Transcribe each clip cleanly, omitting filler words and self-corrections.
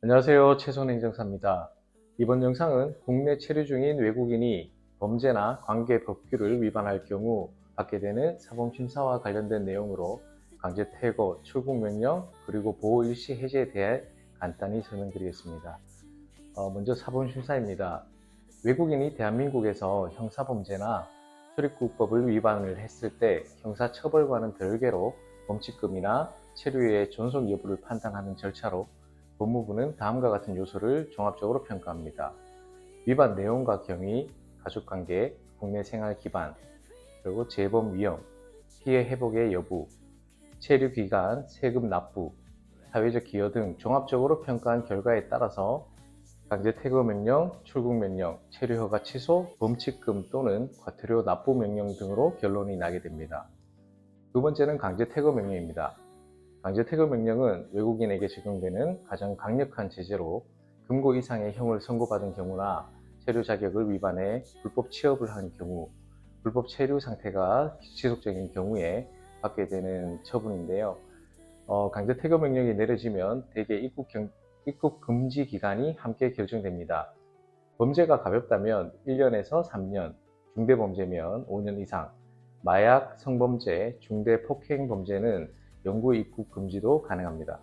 안녕하세요. 최선행정사입니다. 이번 영상은 국내 체류 중인 외국인이 범죄나 관계 법규를 위반할 경우 받게 되는 사범심사와 관련된 내용으로 강제 퇴거, 출국 명령, 그리고 보호 일시 해제에 대해 간단히 설명드리겠습니다. 먼저 사범심사입니다. 외국인이 대한민국에서 형사범죄나 출입국법을 위반을 했을 때 형사처벌과는 별개로 범칙금이나 체류의 존속 여부를 판단하는 절차로 법무부는 다음과 같은 요소를 종합적으로 평가합니다. 위반 내용과 경위, 가족관계, 국내 생활 기반, 그리고 재범 위험, 피해 회복의 여부, 체류 기간, 세금 납부, 사회적 기여 등 종합적으로 평가한 결과에 따라서 강제 퇴거 명령, 출국 명령, 체류 허가 취소, 범칙금 또는 과태료 납부 명령 등으로 결론이 나게 됩니다. 두 번째는 강제 퇴거 명령입니다. 강제 퇴거 명령은 외국인에게 적용되는 가장 강력한 제재로 금고 이상의 형을 선고받은 경우나 체류 자격을 위반해 불법 취업을 한 경우, 불법 체류 상태가 지속적인 경우에 받게 되는 처분인데요. 강제 퇴거 명령이 내려지면 대개 입국 금지 기간이 함께 결정됩니다. 범죄가 가볍다면 1년에서 3년, 중대범죄면 5년 이상, 마약, 성범죄, 중대폭행범죄는 영구 입국 금지도 가능합니다.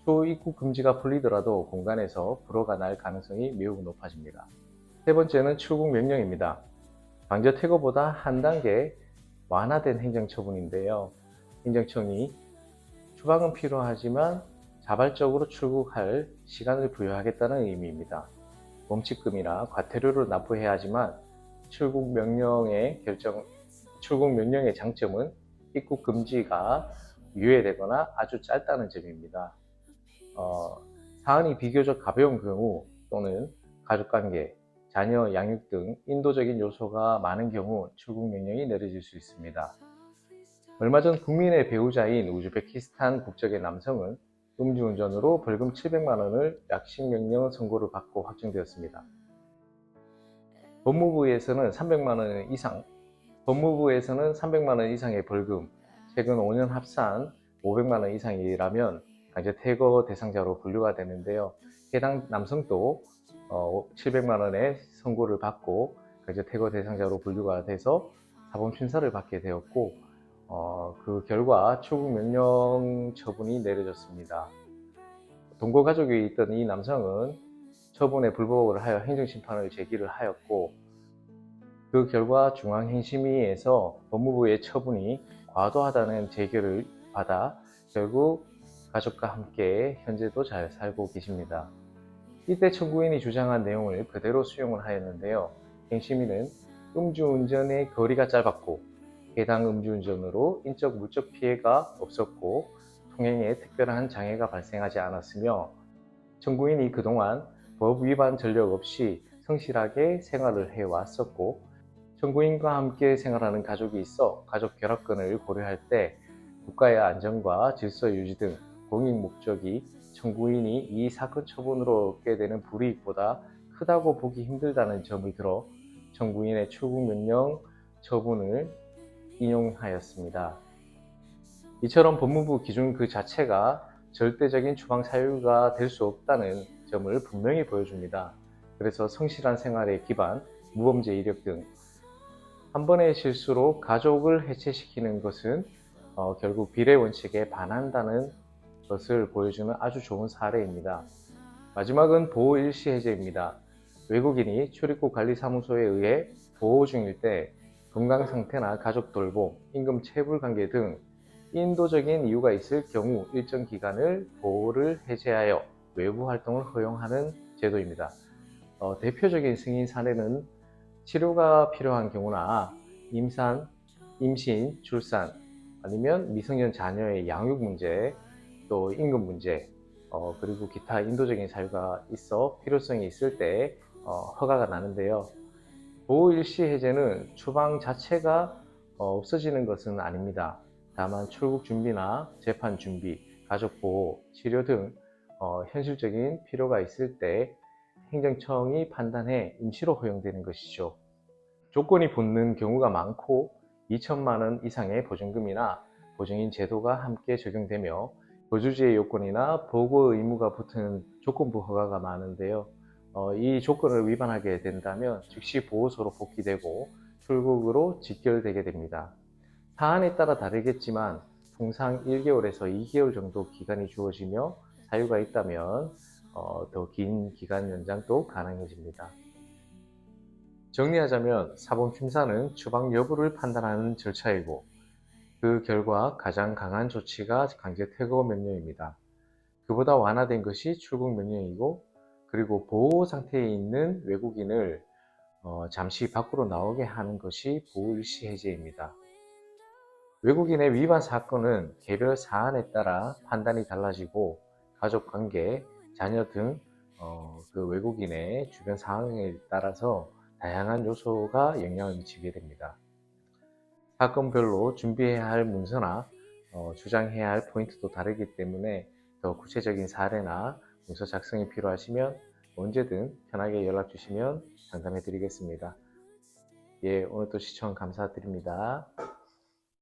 초입국 금지가 풀리더라도 공간에서 불허가 날 가능성이 매우 높아집니다. 세 번째는 출국 명령입니다. 강제 퇴거보다 한 단계 완화된 행정처분인데요. 행정청이 추방은 필요하지만 자발적으로 출국할 시간을 부여하겠다는 의미입니다. 범칙금이나 과태료를 납부해야 하지만 출국 명령의 장점은 입국 금지가 유예되거나 아주 짧다는 점입니다. 사안이 비교적 가벼운 경우 또는 가족관계, 자녀 양육 등 인도적인 요소가 많은 경우 출국 명령이 내려질 수 있습니다. 얼마 전 국민의 배우자인 우즈베키스탄 국적의 남성은 음주운전으로 벌금 700만 원을 약식명령 선고를 받고 확정되었습니다. 법무부에서는 300만 원 이상의 벌금, 최근 5년 합산 500만 원 이상이라면 강제 퇴거 대상자로 분류가 되는데요. 해당 남성도 700만 원의 선고를 받고 강제 퇴거 대상자로 분류가 돼서 사범 심사를 받게 되었고, 그 결과 출국 명령 처분이 내려졌습니다. 동거 가족이 있던 이 남성은 처분에 불복을 하여 행정심판을 제기를 하였고, 그 결과 중앙행심위에서 법무부의 처분이 과도하다는 재결을 받아 결국 가족과 함께 현재도 잘 살고 계십니다. 이때 청구인이 주장한 내용을 그대로 수용을 하였는데요. 행심위는 음주운전의 거리가 짧았고 해당 음주운전으로 인적 물적 피해가 없었고 통행에 특별한 장애가 발생하지 않았으며 청구인이 그동안 법 위반 전력 없이 성실하게 생활을 해왔었고 청구인과 함께 생활하는 가족이 있어 가족 결합권을 고려할 때 국가의 안전과 질서 유지 등 공익 목적이 청구인이 이 사건 처분으로 얻게 되는 불이익보다 크다고 보기 힘들다는 점을 들어 청구인의 출국 명령 처분을 인용하였습니다. 이처럼 법무부 기준 그 자체가 절대적인 추방 사유가 될 수 없다는 점을 분명히 보여줍니다. 그래서 성실한 생활의 기반, 무범죄 이력 등 한 번의 실수로 가족을 해체시키는 것은 결국 비례 원칙에 반한다는 것을 보여주는 아주 좋은 사례입니다. 마지막은 보호 일시 해제입니다. 외국인이 출입국 관리사무소에 의해 보호 중일 때 건강 상태나 가족 돌봄, 임금 체불 관계 등 인도적인 이유가 있을 경우 일정 기간을 보호를 해제하여 외부 활동을 허용하는 제도입니다. 대표적인 승인 사례는 치료가 필요한 경우나 임신, 출산, 아니면 미성년 자녀의 양육 문제, 또 임금 문제, 그리고 기타 인도적인 사유가 있어 필요성이 있을 때 허가가 나는데요. 보호 일시 해제는 추방 자체가 없어지는 것은 아닙니다. 다만 출국 준비나 재판 준비, 가족 보호, 치료 등 현실적인 필요가 있을 때 행정청이 판단해 임시로 허용되는 것이죠. 조건이 붙는 경우가 많고 2천만 원 이상의 보증금이나 보증인 제도가 함께 적용되며 거주지의 요건이나 보고 의무가 붙은 조건부 허가가 많은데요. 이 조건을 위반하게 된다면 즉시 보호소로 복귀되고 출국으로 직결되게 됩니다. 사안에 따라 다르겠지만 통상 1개월에서 2개월 정도 기간이 주어지며 사유가 있다면 더 긴 기간 연장도 가능해집니다. 정리하자면 사범심사는 추방 여부를 판단하는 절차이고 그 결과 가장 강한 조치가 강제 퇴거 명령입니다. 그보다 완화된 것이 출국 명령이고 그리고 보호 상태에 있는 외국인을 잠시 밖으로 나오게 하는 것이 보호일시 해제입니다. 외국인의 위반 사건은 개별 사안에 따라 판단이 달라지고 가족관계, 자녀 등 그 외국인의 주변 상황에 따라서 다양한 요소가 영향을 미치게 됩니다. 사건별로 준비해야 할 문서나 주장해야 할 포인트도 다르기 때문에 더 구체적인 사례나 문서 작성이 필요하시면 언제든 편하게 연락 주시면 상담해 드리겠습니다. 예, 오늘도 시청 감사드립니다.